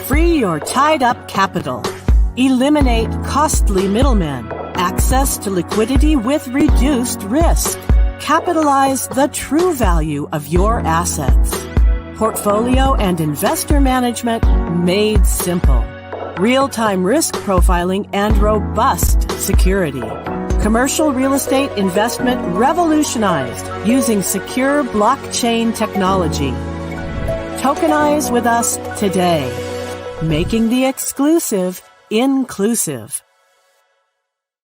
Free your tied-up capital. Eliminate costly middlemen. Access to liquidity with reduced risk. Capitalize the true value of your assets. Portfolio and investor management made simple. Real-time risk profiling and robust security. Commercial real estate investment revolutionized using secure blockchain technology. Tokenize with us today, making the exclusive inclusive.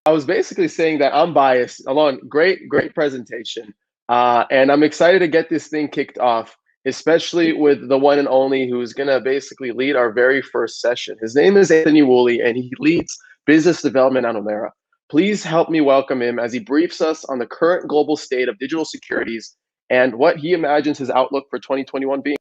I was basically saying that I'm biased. Alon, great presentation. And I'm excited to get this thing kicked off, especially with the one and only who's going to basically lead our very first session. His name is Anthony Woolley, and he leads business development at Ownera. Please help me welcome him as he briefs us on the current global state of digital securities and what he imagines his outlook for 2021 being.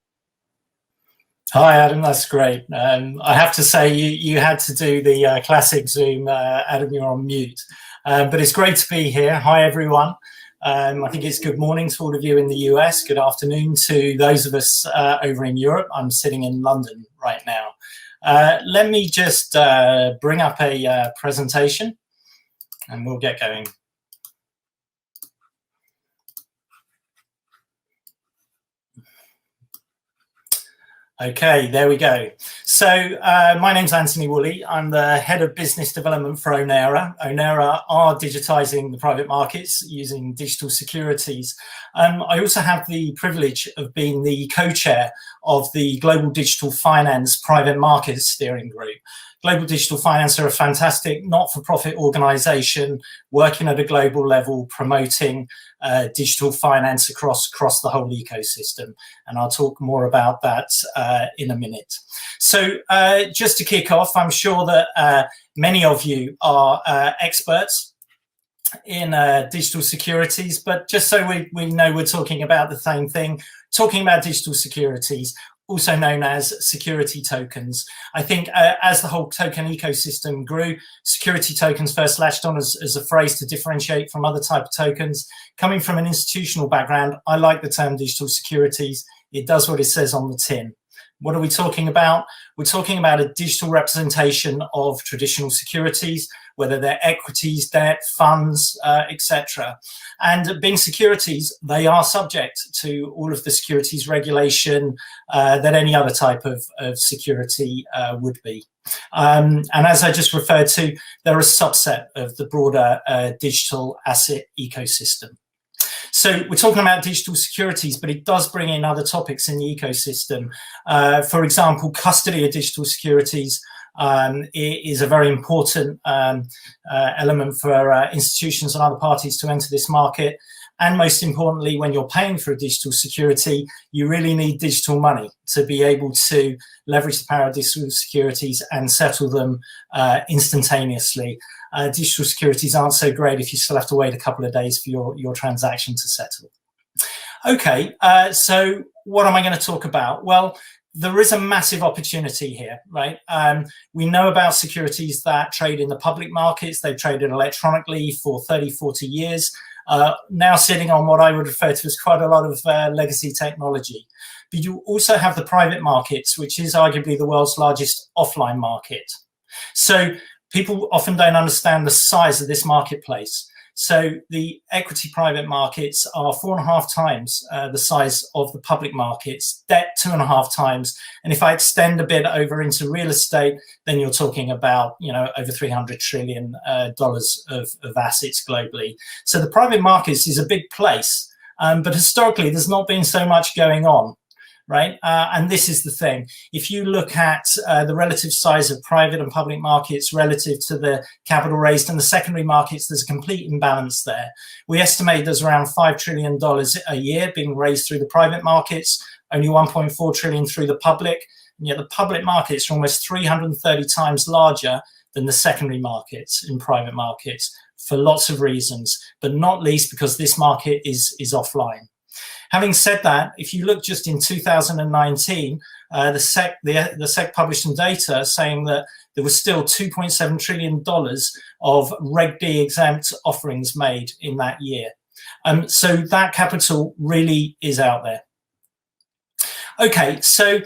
Hi, Adam. That's great. I have to say, you had to do the classic Zoom. Adam, you're on mute. But it's great to be here. Hi, everyone. I think it's good morning to all of you in the US. Good afternoon to those of us over in Europe. I'm sitting in London right now. Let me just bring up a presentation and we'll get going. Okay, there we go. So my name's Anthony Woolley. I'm the head of business development for Ownera. Ownera are digitizing the private markets using digital securities. I also have the privilege of being the co-chair of the Global Digital Finance Private Markets Steering Group. Global Digital Finance are a fantastic not-for-profit organization working at a global level, promoting digital finance across the whole ecosystem. And I'll talk more about that in a minute. So just to kick off, I'm sure that many of you are experts in digital securities, but just so we know we're talking about the same thing, talking about digital securities, also known as security tokens. I think as the whole token ecosystem grew, security tokens first latched on as a phrase to differentiate from other type of tokens. Coming from an institutional background, I like the term digital securities. It does what it says on the tin. What are we talking about? We're talking about a digital representation of traditional securities, whether they're equities, debt, funds, etc. And being securities, they are subject to all of the securities regulation that any other type of security would be. And as I just referred to, they're a subset of the broader digital asset ecosystem. So we're talking about digital securities, but it does bring in other topics in the ecosystem. For example, custody of digital securities is a very important element for institutions and other parties to enter this market. And most importantly, when you're paying for a digital security, you really need digital money to be able to leverage the power of digital securities and settle them instantaneously. Digital securities aren't so great if you still have to wait a couple of days for your transaction to settle. Okay, so what am I going to talk about? Well, there is a massive opportunity here, right? We know about securities that trade in the public markets. They've traded electronically for 30, 40 years, now sitting on what I would refer to as quite a lot of legacy technology. But you also have the private markets, which is arguably the world's largest offline market. So people often don't understand the size of this marketplace. So the equity private markets are 4.5 times the size of the public markets, debt 2.5 times. And if I extend a bit over into real estate, then you're talking about, over $300 trillion of assets globally. So the private markets is a big place, but historically there's not been so much going on. Right? And this is the thing. If you look at the relative size of private and public markets relative to the capital raised in the secondary markets, there's a complete imbalance there. We estimate there's around $5 trillion a year being raised through the private markets, only 1.4 trillion through the public. And yet the public markets are almost 330 times larger than the secondary markets in private markets for lots of reasons, but not least because this market is offline. Having said that, if you look just in 2019, the SEC published some data saying that there was still $2.7 trillion of Reg D exempt offerings made in that year. So that capital really is out there. Okay, so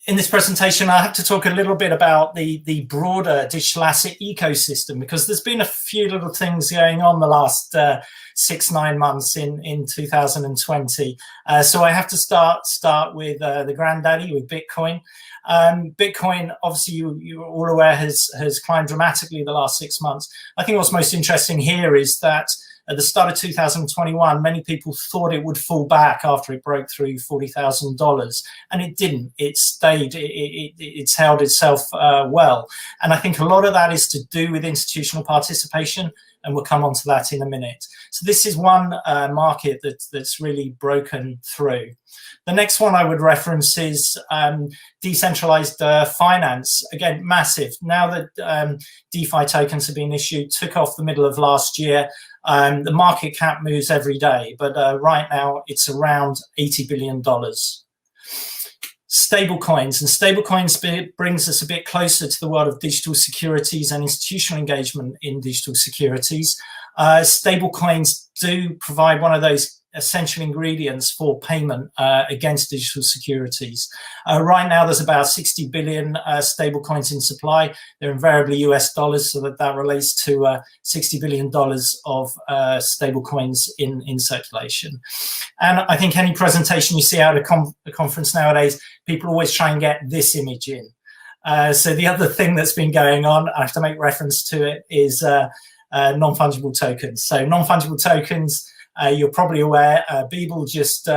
In this presentation, I have to talk a little bit about the broader digital asset ecosystem, because there's been a few little things going on the last 6-9 months in 2020. So I have to start with the granddaddy, with Bitcoin. Bitcoin, obviously, you're all aware, has climbed dramatically the last 6 months. I think what's most interesting here is that at the start of 2021, many people thought it would fall back after it broke through $40,000, and it didn't. It stayed. It's held itself well, and I think a lot of that is to do with institutional participation, and we'll come on to that in a minute. So this is one market that's really broken through. The next one I would reference is decentralized finance. Again, massive. Now that DeFi tokens have been issued, took off the middle of last year. The market cap moves every day, but right now it's around $80 billion. Stablecoins, and stablecoins brings us a bit closer to the world of digital securities and institutional engagement in digital securities. Stablecoins do provide one of those essential ingredients for payment against digital securities. Right now, there's about 60 billion stablecoins in supply. They're invariably US dollars, so that relates to $60 billion of stablecoins in circulation. And I think any presentation you see out of a conference nowadays, people always try and get this image in. So the other thing that's been going on, I have to make reference to it, is non-fungible tokens. So non-fungible tokens, you're probably aware, Beeble just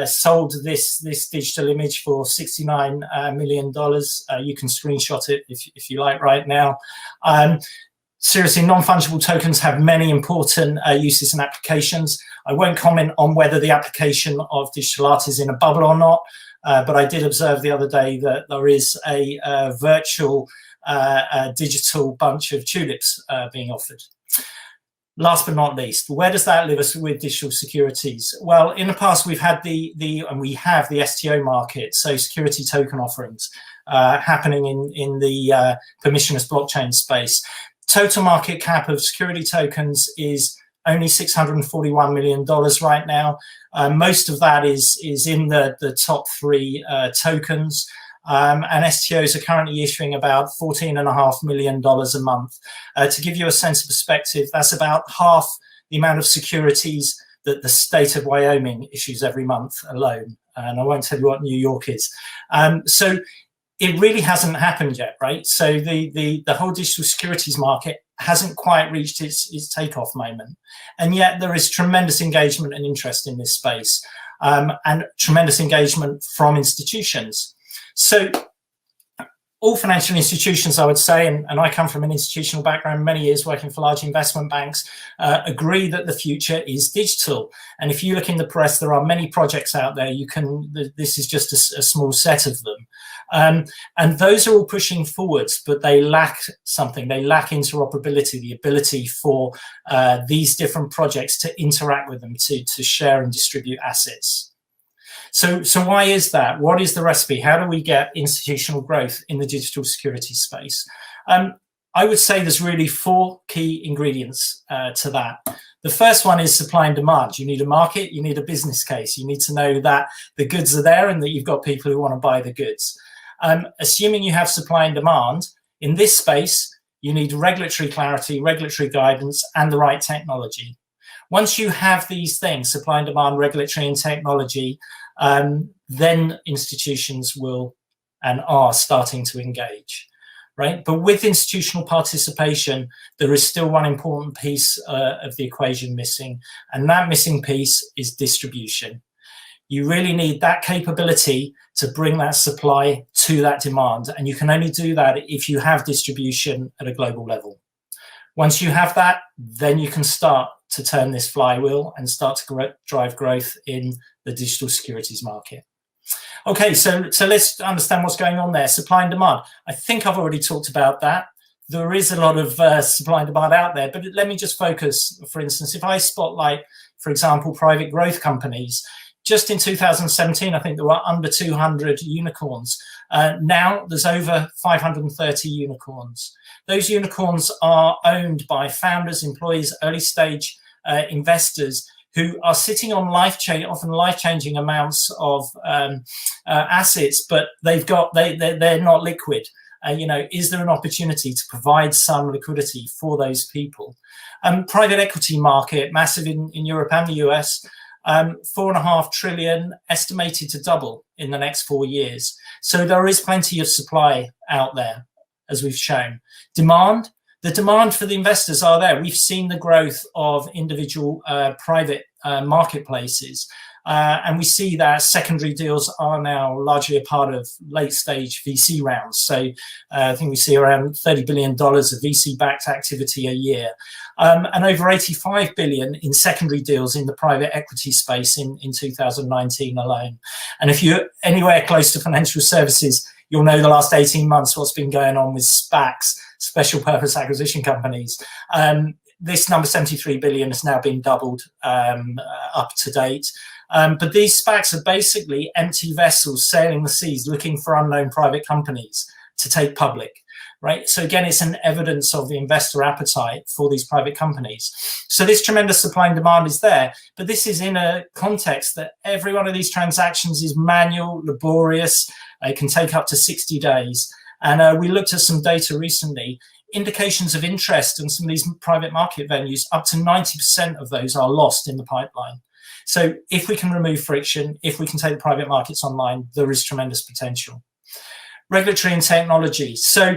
sold this digital image for $69 million. You can screenshot it if you like right now. Seriously, non-fungible tokens have many important uses and applications. I won't comment on whether the application of digital art is in a bubble or not, but I did observe the other day that there is a virtual digital bunch of tulips being offered. Last but not least, where does that leave us with digital securities? Well, in the past, we've had the STO market, so security token offerings, happening in the permissionless blockchain space. Total market cap of security tokens is only $641 million right now. Most of that is in the top 3 tokens. And STOs are currently issuing about $14.5 million a month. To give you a sense of perspective, that's about half the amount of securities that the state of Wyoming issues every month alone. And I won't tell you what New York is. So it really hasn't happened yet, right? So the whole digital securities market hasn't quite reached its takeoff moment. And yet there is tremendous engagement and interest in this space, and tremendous engagement from institutions. So all financial institutions, I would say, and I come from an institutional background, many years working for large investment banks, agree that the future is digital. And if you look in the press, there are many projects out there. This is just a small set of them. And those are all pushing forwards, but they lack something. They lack interoperability, the ability for these different projects to interact with them, to share and distribute assets. So why is that? What is the recipe? How do we get institutional growth in the digital security space? I would say there's really 4 key ingredients to that. The first one is supply and demand. You need a market, you need a business case. You need to know that the goods are there and that you've got people who want to buy the goods. Assuming you have supply and demand, in this space, you need regulatory clarity, regulatory guidance, and the right technology. Once you have these things, supply and demand, regulatory and technology, then institutions will and are starting to engage, right? But with institutional participation, there is still one important piece of the equation missing, and that missing piece is distribution. You really need that capability to bring that supply to that demand, and you can only do that if you have distribution at a global level. Once you have that, then you can start to turn this flywheel and start to drive growth in the digital securities market. Okay, so let's understand what's going on there. Supply and demand. I think I've already talked about that. There is a lot of supply and demand out there, but let me just focus. For instance, if I spotlight, for example, private growth companies, just in 2017, I think there were under 200 unicorns. Now there's over 530 unicorns. Those unicorns are owned by founders, employees, early stage investors who are sitting on often life-changing amounts of assets, but they're not liquid. Is there an opportunity to provide some liquidity for those people? Private equity market, massive in Europe and the US, 4.5 trillion, estimated to double in the next 4 years. So there is plenty of supply out there, as we've shown. The demand for the investors are there. We've seen the growth of individual private marketplaces. And we see that secondary deals are now largely a part of late stage VC rounds. So I think we see around $30 billion of VC-backed activity a year, and over 85 billion in secondary deals in the private equity space in 2019 alone. And if you're anywhere close to financial services, you'll know the last 18 months what's been going on with SPACs, special purpose acquisition companies. This number, 73 billion, has now been doubled up to date. But these SPACs are basically empty vessels sailing the seas looking for unknown private companies to take public, right? So again, it's an evidence of the investor appetite for these private companies. So this tremendous supply and demand is there, but this is in a context that every one of these transactions is manual, laborious. It can take up to 60 days. And we looked at some data recently. Indications of interest in some of these private market venues, up to 90% of those are lost in the pipeline. So if we can remove friction, if we can take the private markets online, there is tremendous potential. Regulatory and technology. So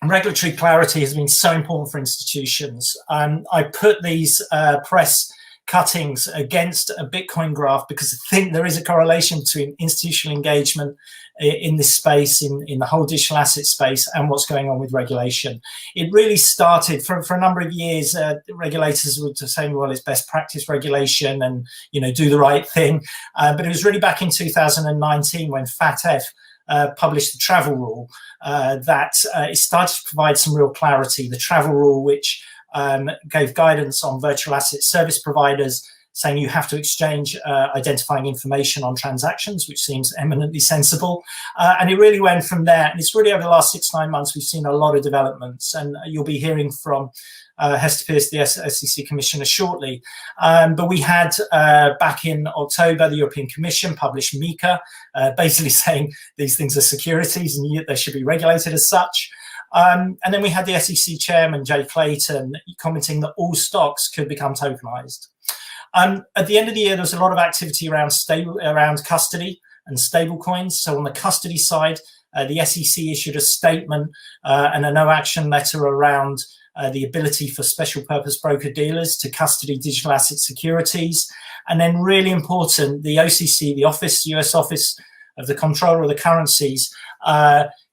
regulatory clarity has been so important for institutions. I put these press cuttings against a Bitcoin graph because I think there is a correlation between institutional engagement in this space, in the whole digital asset space, and what's going on with regulation. It really started for a number of years. Regulators were saying, well, it's best practice regulation and, do the right thing. But it was really back in 2019 when FATF published the travel rule that it started to provide some real clarity. The travel rule, which gave guidance on virtual asset service providers, saying you have to exchange identifying information on transactions, which seems eminently sensible. And it really went from there. And it's really over the last 6-9 months, we've seen a lot of developments. And you'll be hearing from Hester Peirce, the SEC Commissioner, shortly. But we had, back in October, the European Commission published MiCA, basically saying these things are securities and they should be regulated as such. And then we had the SEC Chairman, Jay Clayton, commenting that all stocks could become tokenized. At the end of the year, there was a lot of activity around custody and stable coins. So on the custody side, the SEC issued a statement and a no-action letter around the ability for special purpose broker dealers to custody digital asset securities. And then really important, the OCC, the US Office of the Comptroller of the Currencies,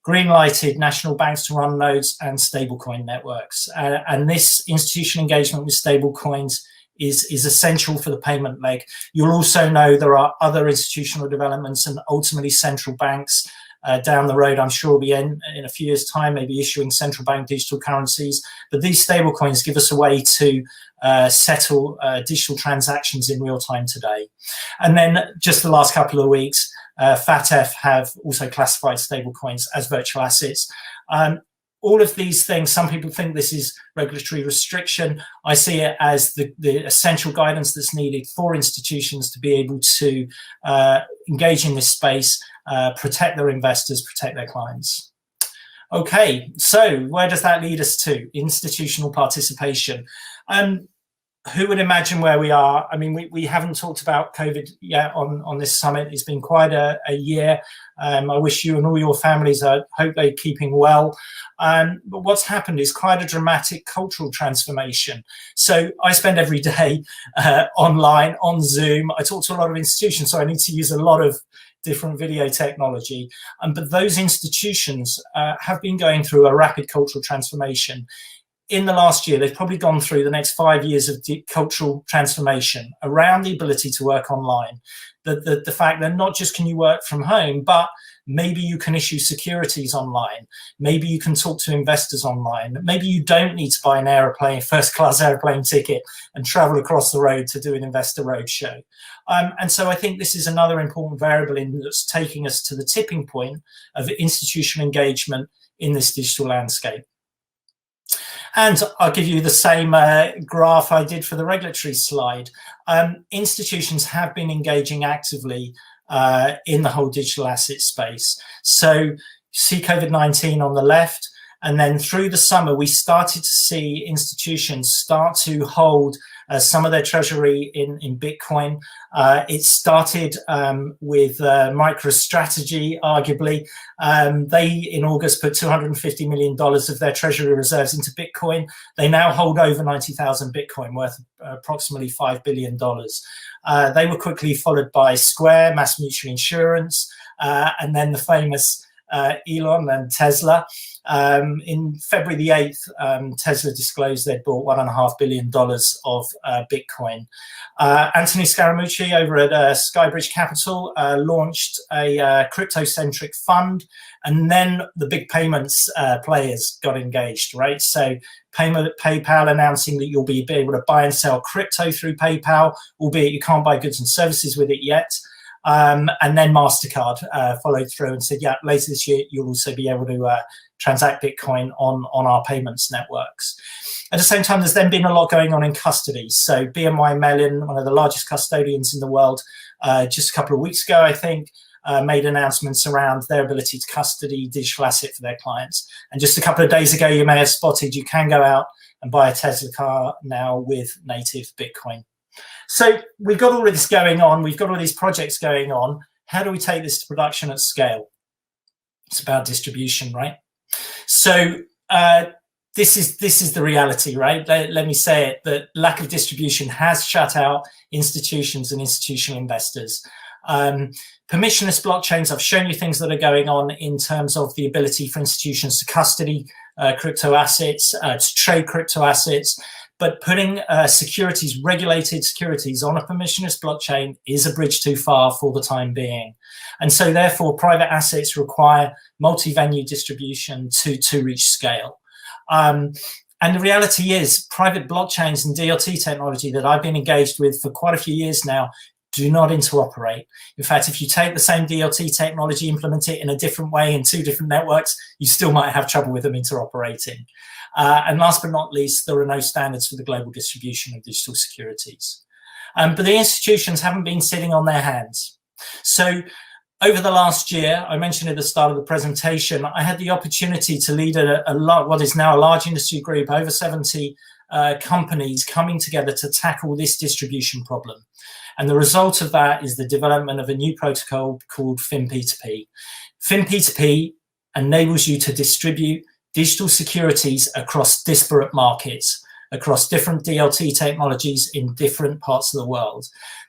green-lighted national banks to run nodes and stablecoin networks. And this institutional engagement with stablecoins is essential for the payment leg. You'll also know there are other institutional developments and ultimately central banks down the road, I'm sure will be in a few years' time, maybe issuing central bank digital currencies. But these stablecoins give us a way to settle digital transactions in real time today. And then just the last couple of weeks, FATF have also classified stablecoins as virtual assets. All of these things, some people think this is regulatory restriction. I see it as the essential guidance that's needed for institutions to be able to engage in this space, protect their investors, protect their clients. Okay, so where does that lead us to? Institutional participation. Who would imagine where we are? I mean, we haven't talked about COVID yet on this summit. It's been quite a year. I wish you and all your families, I hope they're keeping well. But what's happened is quite a dramatic cultural transformation. So I spend every day online, on Zoom. I talk to a lot of institutions, so I need to use a lot of different video technology. But those institutions have been going through a rapid cultural transformation. In the last year, they've probably gone through the next 5 years of cultural transformation around the ability to work online. The fact that not just can you work from home, but maybe you can issue securities online. Maybe you can talk to investors online. Maybe you don't need to buy an first-class airplane ticket and travel across the road to do an investor roadshow. And so I think this is another important variable that's taking us to the tipping point of institutional engagement in this digital landscape. And I'll give you the same graph I did for the regulatory slide. Institutions have been engaging actively in the whole digital asset space. So see COVID-19 on the left, and then through the summer, we started to see institutions start to hold some of their treasury in Bitcoin. It started with MicroStrategy, arguably. They, in August, put $250 million of their treasury reserves into Bitcoin. They now hold over 90,000 Bitcoin, worth approximately $5 billion. They were quickly followed by Square, MassMutual Insurance, and then the famous Elon and Tesla. In February the 8th, Tesla disclosed they'd bought $1.5 billion of Bitcoin. Anthony Scaramucci over at Skybridge Capital launched a crypto-centric fund, and then the big payments players got engaged, right? So PayPal announcing that you'll be able to buy and sell crypto through PayPal, albeit you can't buy goods and services with it yet. And then MasterCard followed through and said, yeah, later this year, you'll also be able to transact Bitcoin on our payments networks. At the same time, there's then been a lot going on in custody. So BNY Mellon, one of the largest custodians in the world, just a couple of weeks ago, I think, made announcements around their ability to custody digital asset for their clients. And just a couple of days ago, you may have spotted you can go out and buy a Tesla car now with native Bitcoin. So we've got all of this going on. We've got all these projects going on. How do we take this to production at scale? It's about distribution, right? So this is the reality, right? Let me say it, that lack of distribution has shut out institutions and institutional investors. Permissionless blockchains, I've shown you things that are going on in terms of the ability for institutions to custody crypto assets, to trade crypto assets. But putting securities, regulated securities on a permissionless blockchain is a bridge too far for the time being. And so therefore, private assets require multi-venue distribution to reach scale. And the reality is private blockchains and DLT technology that I've been engaged with for quite a few years now do not interoperate. In fact, if you take the same DLT technology, implement it in a different way in two different networks, you still might have trouble with them interoperating. And last but not least, there are no standards for the global distribution of digital securities. But the institutions haven't been sitting on their hands. So over the last year, I mentioned at the start of the presentation, I had the opportunity to lead what is now a large industry group, over 70 companies coming together to tackle this distribution problem. And the result of that is the development of a new protocol called FinP2P. FinP2P enables you to distribute digital securities across disparate markets, across different DLT technologies in different parts of the world.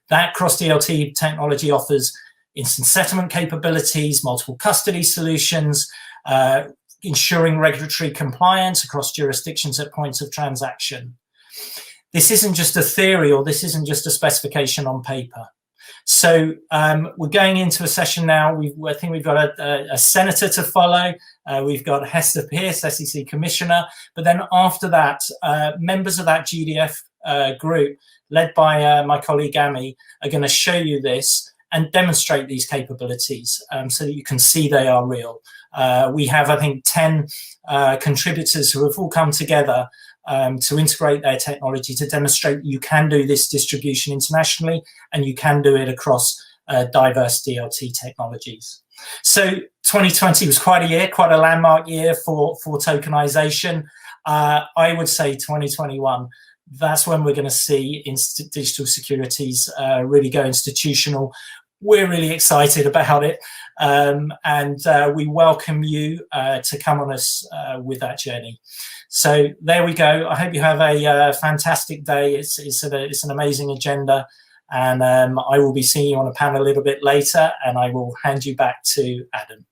That cross-DLT technology offers instant settlement capabilities, multiple custody solutions, ensuring regulatory compliance across jurisdictions at points of transaction. This isn't just a theory, or this isn't just a specification on paper. So we're going into a session now. I think we've got a senator to follow. We've got Hester Peirce, SEC Commissioner. But then after that, members of that GDF group, led by my colleague Amy, are going to show you this and demonstrate these capabilities so that you can see they are real. We have, I think, 10 contributors who have all come together to integrate their technology to demonstrate you can do this distribution internationally and you can do it across diverse DLT technologies. So 2020 was quite a year, quite a landmark year for tokenization. I would say 2021, that's when we're going to see digital securities really go institutional. We're really excited about it, and we welcome you to come on us with that journey. So there we go. I hope you have a fantastic day. It's an amazing agenda, and I will be seeing you on a panel a little bit later, and I will hand you back to Adam.